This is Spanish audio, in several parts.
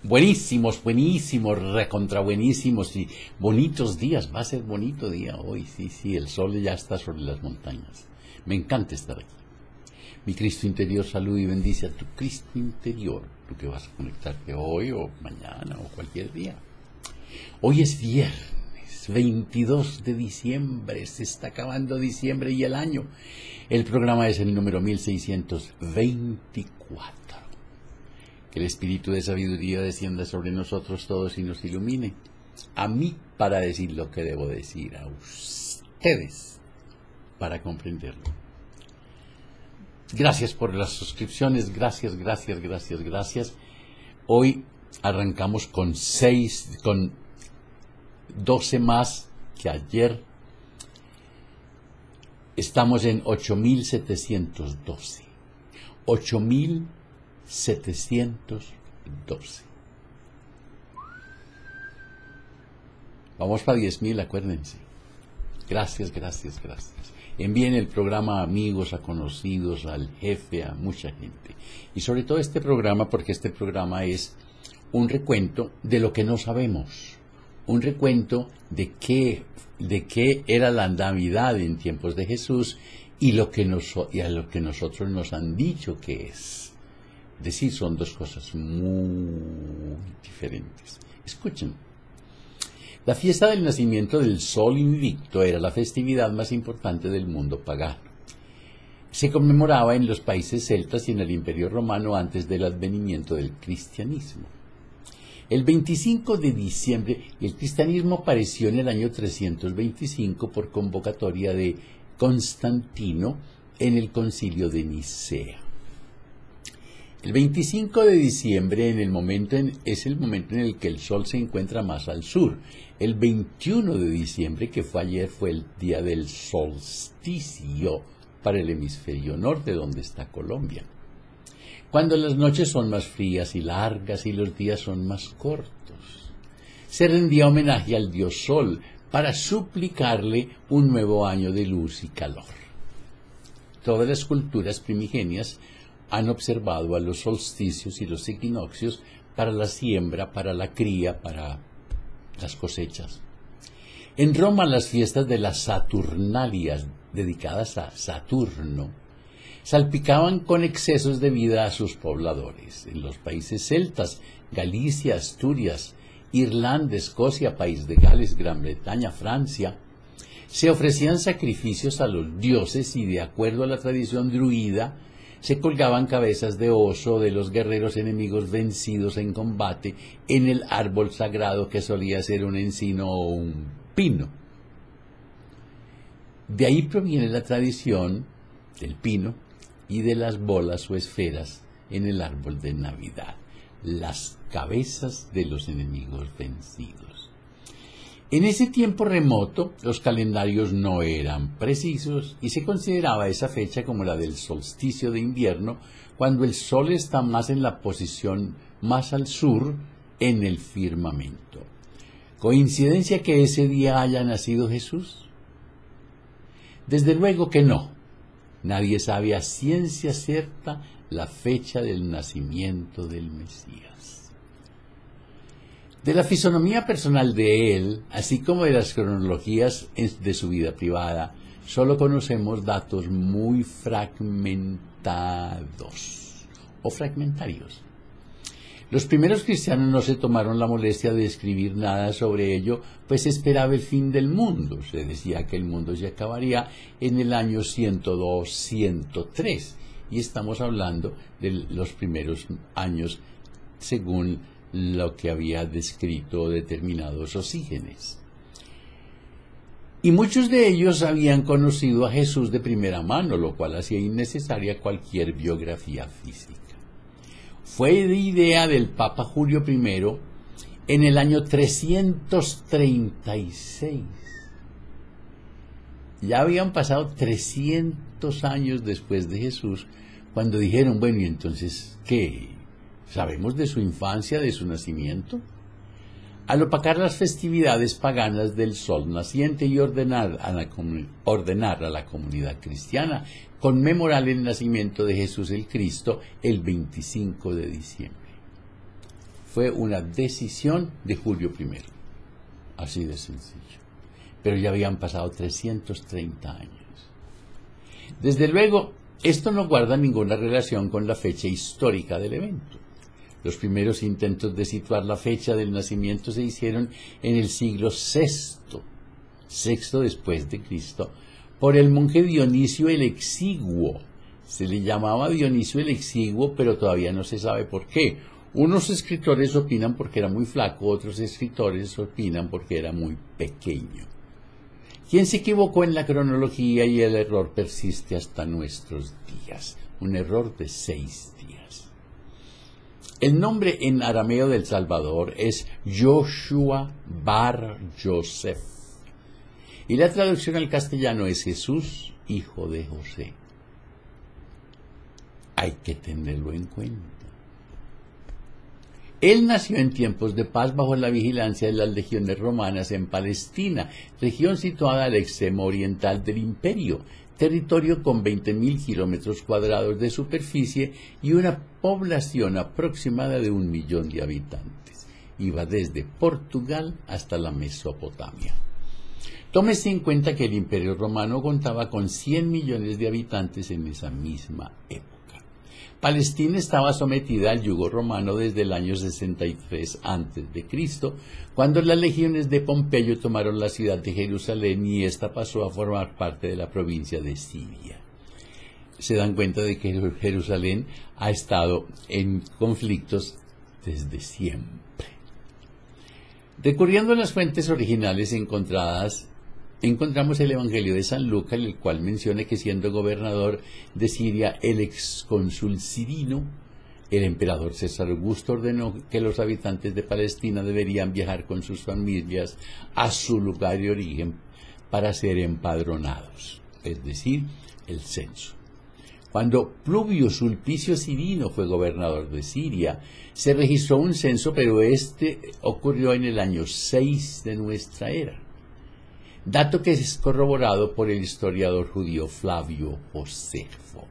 Buenísimos, buenísimos, recontra buenísimos y bonitos días. Va a ser bonito día hoy, sí, el sol ya está sobre las montañas. Me encanta estar aquí. Mi Cristo interior saluda y bendice a tu Cristo interior, tú que vas a conectarte hoy o mañana o cualquier día. Hoy es viernes, 22 de diciembre, se está acabando diciembre y el año. El programa es el número 1624. Que el espíritu de sabiduría descienda sobre nosotros todos y nos ilumine. A mí para decir lo que debo decir, a ustedes para comprenderlo. Gracias por las suscripciones, gracias. Hoy arrancamos con 12 más que ayer. Estamos en 8.712. 8.712. Vamos para 10.000, acuérdense. Gracias. Envíen el programa a amigos, a conocidos, al jefe, a mucha gente. Y sobre todo este programa, porque este programa es un recuento de lo que no sabemos. Un recuento de qué era la Navidad en tiempos de Jesús y a lo que nosotros nos han dicho que es. Es decir, son dos cosas muy diferentes. Escuchen. La fiesta del nacimiento del Sol Invicto era la festividad más importante del mundo pagano. Se conmemoraba en los países celtas y en el Imperio Romano antes del advenimiento del cristianismo. El 25 de diciembre, el cristianismo apareció en el año 325 por convocatoria de Constantino en el Concilio de Nicea. El 25 de diciembre es el momento en el que el Sol se encuentra más al sur. El 21 de diciembre, que fue ayer, fue el día del solsticio para el hemisferio norte, donde está Colombia. Cuando las noches son más frías y largas y los días son más cortos. Se rendía homenaje al dios Sol para suplicarle un nuevo año de luz y calor. Todas las culturas primigenias han observado a los solsticios y los equinoccios para la siembra, para la cría, para las cosechas. En Roma, las fiestas de las Saturnalias, dedicadas a Saturno, salpicaban con excesos de vida a sus pobladores. En los países celtas, Galicia, Asturias, Irlanda, Escocia, País de Gales, Gran Bretaña, Francia, se ofrecían sacrificios a los dioses y, de acuerdo a la tradición druida, se colgaban cabezas de oso de los guerreros enemigos vencidos en combate en el árbol sagrado que solía ser un encino o un pino. De ahí proviene la tradición del pino y de las bolas o esferas en el árbol de Navidad, las cabezas de los enemigos vencidos. En ese tiempo remoto, los calendarios no eran precisos y se consideraba esa fecha como la del solsticio de invierno, cuando el sol está más en la posición más al sur en el firmamento. ¿Coincidencia que ese día haya nacido Jesús? Desde luego que no. Nadie sabe a ciencia cierta la fecha del nacimiento del Mesías. De la fisonomía personal de él, así como de las cronologías de su vida privada, solo conocemos datos muy fragmentados o fragmentarios. Los primeros cristianos no se tomaron la molestia de escribir nada sobre ello, pues se esperaba el fin del mundo. Se decía que el mundo se acabaría en el año 102, 103, y estamos hablando de los primeros años según lo que había descrito determinados Osígenes. Y muchos de ellos habían conocido a Jesús de primera mano, lo cual hacía innecesaria cualquier biografía física. Fue de idea del Papa Julio I en el año 336. Ya habían pasado 300 años después de Jesús, cuando dijeron, bueno, ¿y entonces qué? ¿Sabemos de su infancia, de su nacimiento? Al opacar las festividades paganas del sol naciente y ordenar a la comunidad cristiana conmemorar el nacimiento de Jesús el Cristo el 25 de diciembre. fue una decisión de Julio I. Así de sencillo. Pero ya habían pasado 330 años. Desde luego, esto no guarda ninguna relación con la fecha histórica del evento. Los primeros intentos de situar la fecha del nacimiento se hicieron en el siglo VI después de Cristo, por el monje Dionisio el Exiguo. Se le llamaba Dionisio el Exiguo, pero todavía no se sabe por qué. Unos escritores opinan porque era muy flaco, otros escritores opinan porque era muy pequeño. ¿Quién se equivocó en la cronología y el error persiste hasta nuestros días? Un error de 6 días. El nombre en arameo del Salvador es Joshua Bar Yosef. Y la traducción al castellano es Jesús, hijo de José. Hay que tenerlo en cuenta. Él nació en tiempos de paz bajo la vigilancia de las legiones romanas en Palestina, región situada al extremo oriental del imperio, territorio con 20.000 kilómetros cuadrados de superficie y una población aproximada de 1 millón de habitantes. Iba desde Portugal hasta la Mesopotamia. Tómese en cuenta que el Imperio Romano contaba con 100 millones de habitantes en esa misma época. Palestina estaba sometida al yugo romano desde el año 63 a.C., cuando las legiones de Pompeyo tomaron la ciudad de Jerusalén y ésta pasó a formar parte de la provincia de Siria. Se dan cuenta de que Jerusalén ha estado en conflictos desde siempre. Recurriendo a las fuentes originales encontradas, encontramos el Evangelio de San Lucas, el cual menciona que siendo gobernador de Siria el excónsul Cirino, el emperador César Augusto ordenó que los habitantes de Palestina deberían viajar con sus familias a su lugar de origen para ser empadronados, es decir, el censo. Cuando Publio Sulpicio Cirino fue gobernador de Siria, se registró un censo, pero este ocurrió en el año 6 de nuestra era. Dato que es corroborado por el historiador judío Flavio Josefo.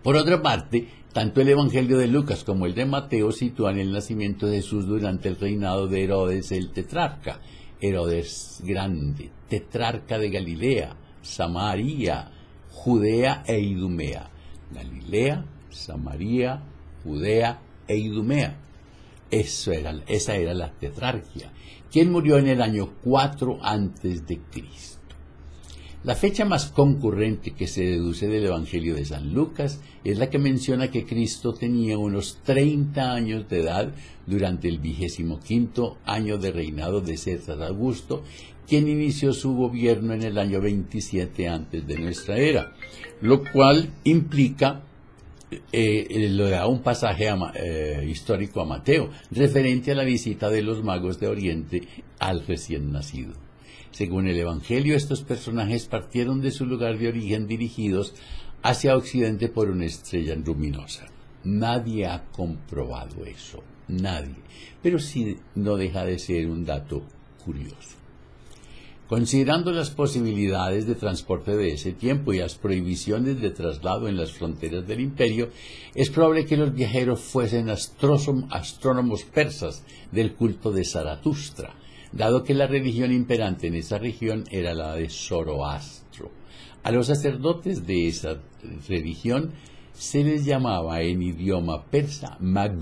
Por otra parte, tanto el Evangelio de Lucas como el de Mateo sitúan el nacimiento de Jesús durante el reinado de Herodes el tetrarca, Herodes Grande, tetrarca de Galilea, Samaria, Judea e Idumea. Galilea, Samaria, Judea e Idumea. Esa era la tetrarquía, quien murió en el año 4 a.C. La fecha más concurrente que se deduce del Evangelio de San Lucas es la que menciona que Cristo tenía unos 30 años de edad durante el 25º año de reinado de César Augusto, quien inició su gobierno en el año 27 antes de nuestra era, lo cual implica, lo da un pasaje histórico a Mateo, referente a la visita de los magos de Oriente al recién nacido. Según el Evangelio, estos personajes partieron de su lugar de origen dirigidos hacia Occidente por una estrella luminosa. Nadie ha comprobado eso, nadie, pero sí no deja de ser un dato curioso. Considerando las posibilidades de transporte de ese tiempo y las prohibiciones de traslado en las fronteras del imperio, es probable que los viajeros fuesen astrónomos persas del culto de Zaratustra, dado que la religión imperante en esa región era la de Zoroastro. A los sacerdotes de esa religión se les llamaba en idioma persa mag,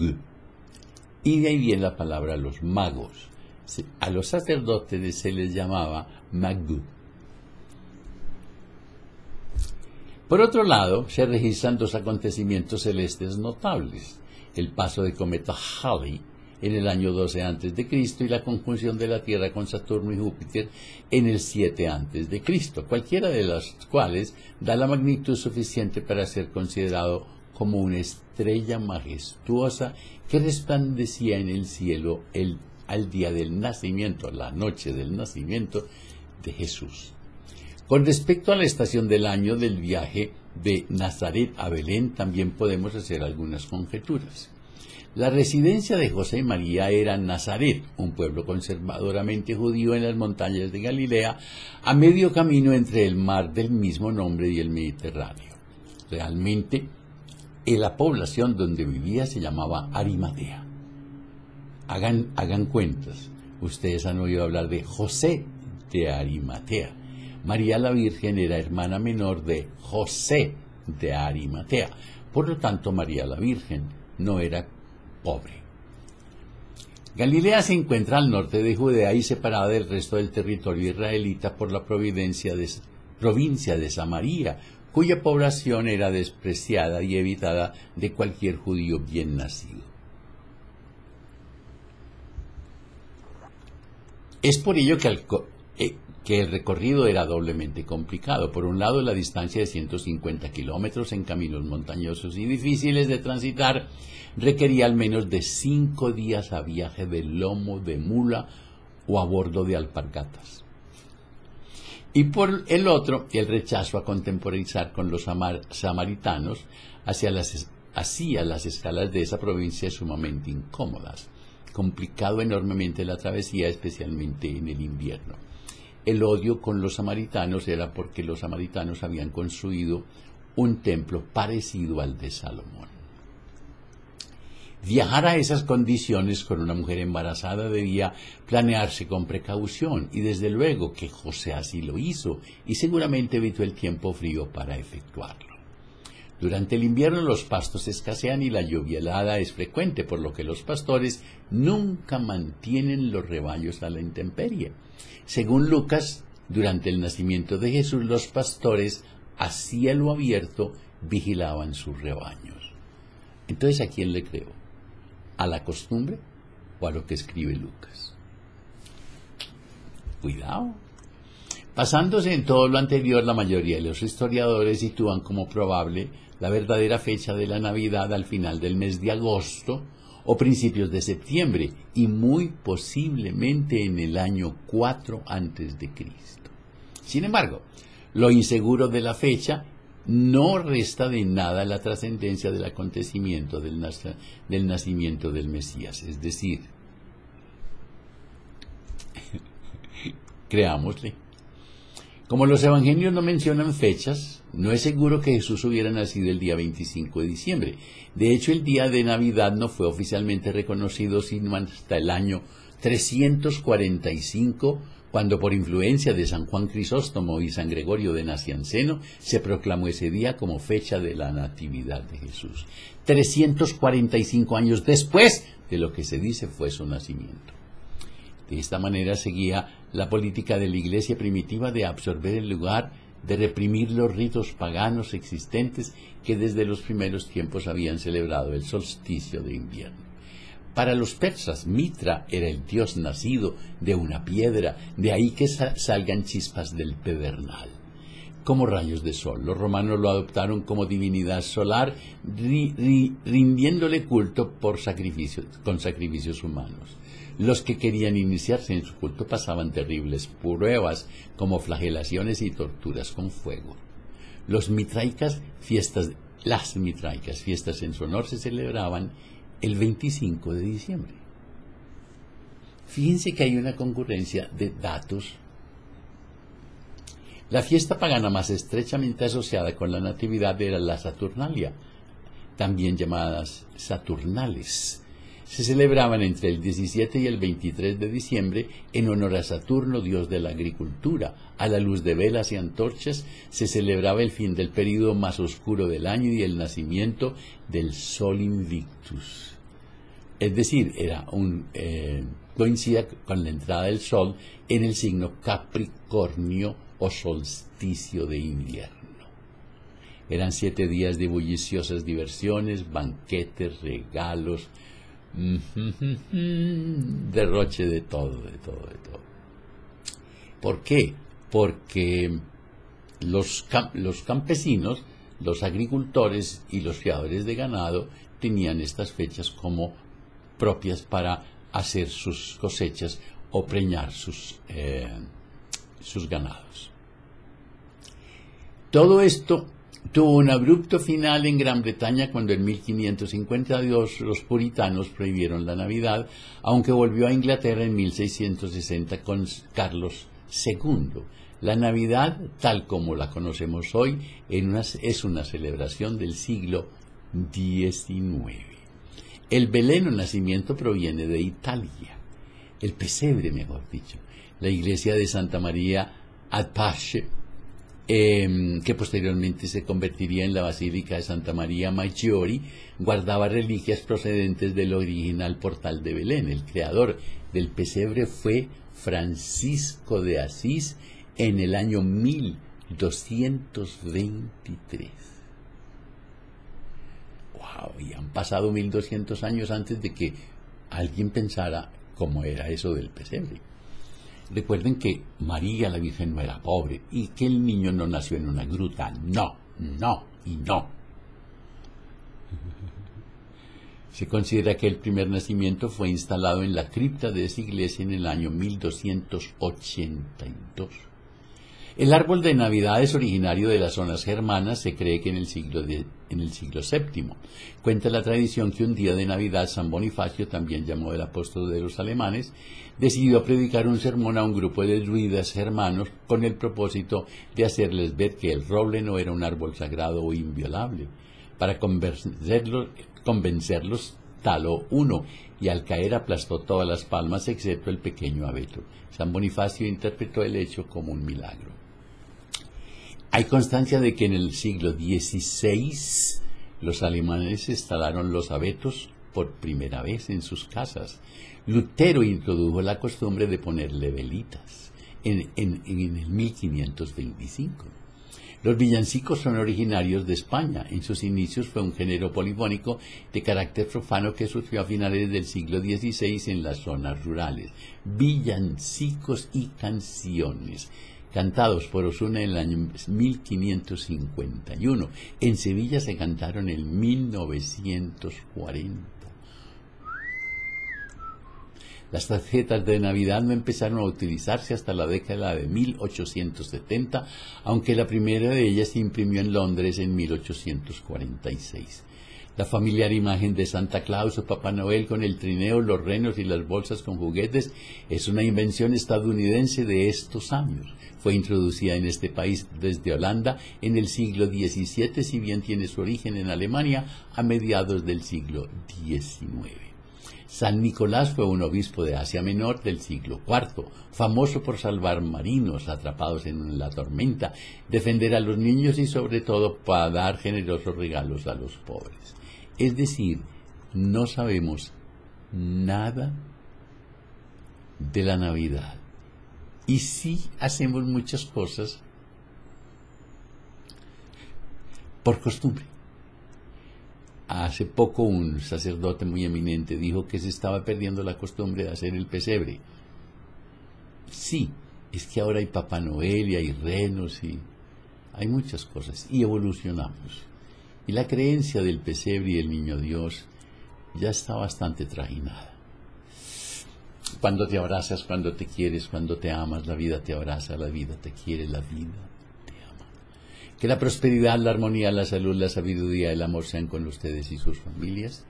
y de ahí viene la palabra los magos. A los sacerdotes se les llamaba Magú. Por otro lado, se registran 2 acontecimientos celestes notables: el paso del cometa Halley en el año 12 a.C. y la conjunción de la Tierra con Saturno y Júpiter en el 7 a.C., cualquiera de las cuales da la magnitud suficiente para ser considerado como una estrella majestuosa que resplandecía en el cielo al día del nacimiento, a la noche del nacimiento de Jesús. Con respecto a la estación del año del viaje de Nazaret a Belén, también podemos hacer algunas conjeturas. La residencia de José y María era Nazaret, un pueblo conservadoramente judío en las montañas de Galilea, a medio camino entre el mar del mismo nombre y el Mediterráneo. Realmente, la población donde vivía se llamaba Arimatea. Hagan cuentas. Ustedes han oído hablar de José de Arimatea. María la Virgen era hermana menor de José de Arimatea. Por lo tanto, María la Virgen no era pobre. Galilea se encuentra al norte de Judea y separada del resto del territorio israelita por la provincia de Samaria, cuya población era despreciada y evitada de cualquier judío bien nacido. Es por ello que el recorrido era doblemente complicado. Por un lado, la distancia de 150 kilómetros en caminos montañosos y difíciles de transitar requería al menos de 5 días a viaje de lomo de mula o a bordo de alpargatas. Y por el otro, el rechazo a contemporizar con los samaritanos hacía las escalas de esa provincia sumamente incómodas, complicado enormemente la travesía, especialmente en el invierno. El odio con los samaritanos era porque los samaritanos habían construido un templo parecido al de Salomón. Viajar a esas condiciones con una mujer embarazada debía planearse con precaución, y desde luego que José así lo hizo, y seguramente evitó el tiempo frío para efectuarlo. Durante el invierno los pastos escasean y la lluvia helada es frecuente, por lo que los pastores nunca mantienen los rebaños a la intemperie. Según Lucas, durante el nacimiento de Jesús, los pastores a cielo abierto vigilaban sus rebaños. Entonces, ¿a quién le creo? ¿A la costumbre o a lo que escribe Lucas? Cuidado. Basándose en todo lo anterior, la mayoría de los historiadores sitúan como probable la verdadera fecha de la Navidad al final del mes de agosto o principios de septiembre, y muy posiblemente en el año 4 a.C. Sin embargo, lo inseguro de la fecha no resta de nada la trascendencia del acontecimiento del nacimiento del Mesías. Es decir, creámosle. Como los evangelios no mencionan fechas, no es seguro que Jesús hubiera nacido el día 25 de diciembre. De hecho, el día de Navidad no fue oficialmente reconocido sino hasta el año 345, cuando por influencia de San Juan Crisóstomo y San Gregorio de Nacianceno se proclamó ese día como fecha de la Natividad de Jesús. 345 años después de lo que se dice fue su nacimiento. De esta manera seguía la política de la Iglesia primitiva de absorber el lugar, de reprimir los ritos paganos existentes que desde los primeros tiempos habían celebrado el solsticio de invierno. Para los persas, Mitra era el dios nacido de una piedra, de ahí que salgan chispas del pedernal, como rayos de sol. Los romanos lo adoptaron como divinidad solar, rindiéndole culto con sacrificios humanos. Los que querían iniciarse en su culto pasaban terribles pruebas, como flagelaciones y torturas con fuego. Las mitraicas, fiestas en su honor, se celebraban el 25 de diciembre. Fíjense que hay una concurrencia de datos. La fiesta pagana más estrechamente asociada con la Natividad era la Saturnalia, también llamadas Saturnales. Se celebraban entre el 17 y el 23 de diciembre en honor a Saturno, dios de la agricultura. A la luz de velas y antorchas se celebraba el fin del período más oscuro del año y el nacimiento del Sol Invictus. Es decir, coincidía con la entrada del Sol en el signo Capricornio o solsticio de invierno. Eran 7 días de bulliciosas diversiones, banquetes, regalos, derroche de todo. ¿Por qué? Porque los campesinos, los agricultores y los criadores de ganado tenían estas fechas como propias para hacer sus cosechas o preñar sus ganados. Todo esto tuvo un abrupto final en Gran Bretaña cuando en 1552 los puritanos prohibieron la Navidad, aunque volvió a Inglaterra en 1660 con Carlos II. La Navidad, tal como la conocemos hoy, es una celebración del siglo XIX. El Belén o nacimiento proviene de Italia. El pesebre, mejor dicho. La iglesia de Santa María ad Pace, que posteriormente se convertiría en la Basílica de Santa María Maggiore, guardaba reliquias procedentes del original portal de Belén. El creador del pesebre fue Francisco de Asís en el año 1223. ¡Wow! Y han pasado 1200 años antes de que alguien pensara cómo era eso del pesebre. Recuerden que María la Virgen no era pobre y que el niño no nació en una gruta. No, no y no. Se considera que el primer nacimiento fue instalado en la cripta de esa iglesia en el año 1282. El árbol de Navidad es originario de las zonas germanas, se cree que en el siglo VII. Cuenta la tradición que un día de Navidad San Bonifacio, también llamado el apóstol de los alemanes, decidió predicar un sermón a un grupo de druidas germanos con el propósito de hacerles ver que el roble no era un árbol sagrado o inviolable. Para convencerlos taló uno y al caer aplastó todas las palmas excepto el pequeño abeto. San Bonifacio interpretó el hecho como un milagro. Hay constancia de que en el siglo XVI los alemanes instalaron los abetos por primera vez en sus casas. Lutero introdujo la costumbre de ponerle velitas en el 1525. Los villancicos son originarios de España. En sus inicios fue un género polifónico de carácter profano que surgió a finales del siglo XVI en las zonas rurales. Villancicos y canciones, cantados por Osuna en el año 1551. En Sevilla se cantaron en 1940. Las tarjetas de Navidad no empezaron a utilizarse hasta la década de 1870, aunque la primera de ellas se imprimió en Londres en 1846. La familiar imagen de Santa Claus o Papá Noel con el trineo, los renos y las bolsas con juguetes es una invención estadounidense de estos años. Fue introducida en este país desde Holanda en el siglo XVII, si bien tiene su origen en Alemania a mediados del siglo XIX. San Nicolás fue un obispo de Asia Menor del siglo IV, famoso por salvar marinos atrapados en la tormenta, defender a los niños y sobre todo para dar generosos regalos a los pobres. Es decir, no sabemos nada de la Navidad. Y sí hacemos muchas cosas por costumbre. Hace poco un sacerdote muy eminente dijo que se estaba perdiendo la costumbre de hacer el pesebre. Sí, es que ahora hay Papá Noel y hay renos y hay muchas cosas y evolucionamos. Y la creencia del pesebre y el niño Dios ya está bastante trajinada. Cuando te abrazas, cuando te quieres, cuando te amas, la vida te abraza, la vida te quiere, la vida te ama. Que la prosperidad, la armonía, la salud, la sabiduría, el amor sean con ustedes y sus familias,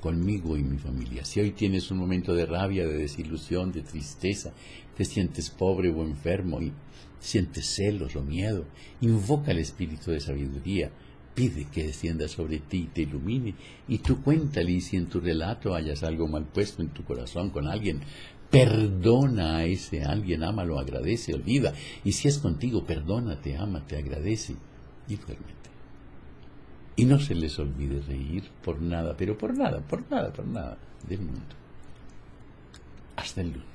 conmigo y mi familia. Si hoy tienes un momento de rabia, de desilusión, de tristeza, te sientes pobre o enfermo y sientes celos o miedo, invoca el espíritu de sabiduría. Pide que descienda sobre ti y te ilumine, y tú cuéntale, y si en tu relato hayas algo mal puesto en tu corazón con alguien, perdona a ese alguien, ámalo, agradece, olvida, y si es contigo, perdónate, ámate, agradece, y duérmete. Y no se les olvide reír por nada, pero por nada del mundo. Hasta el lunes.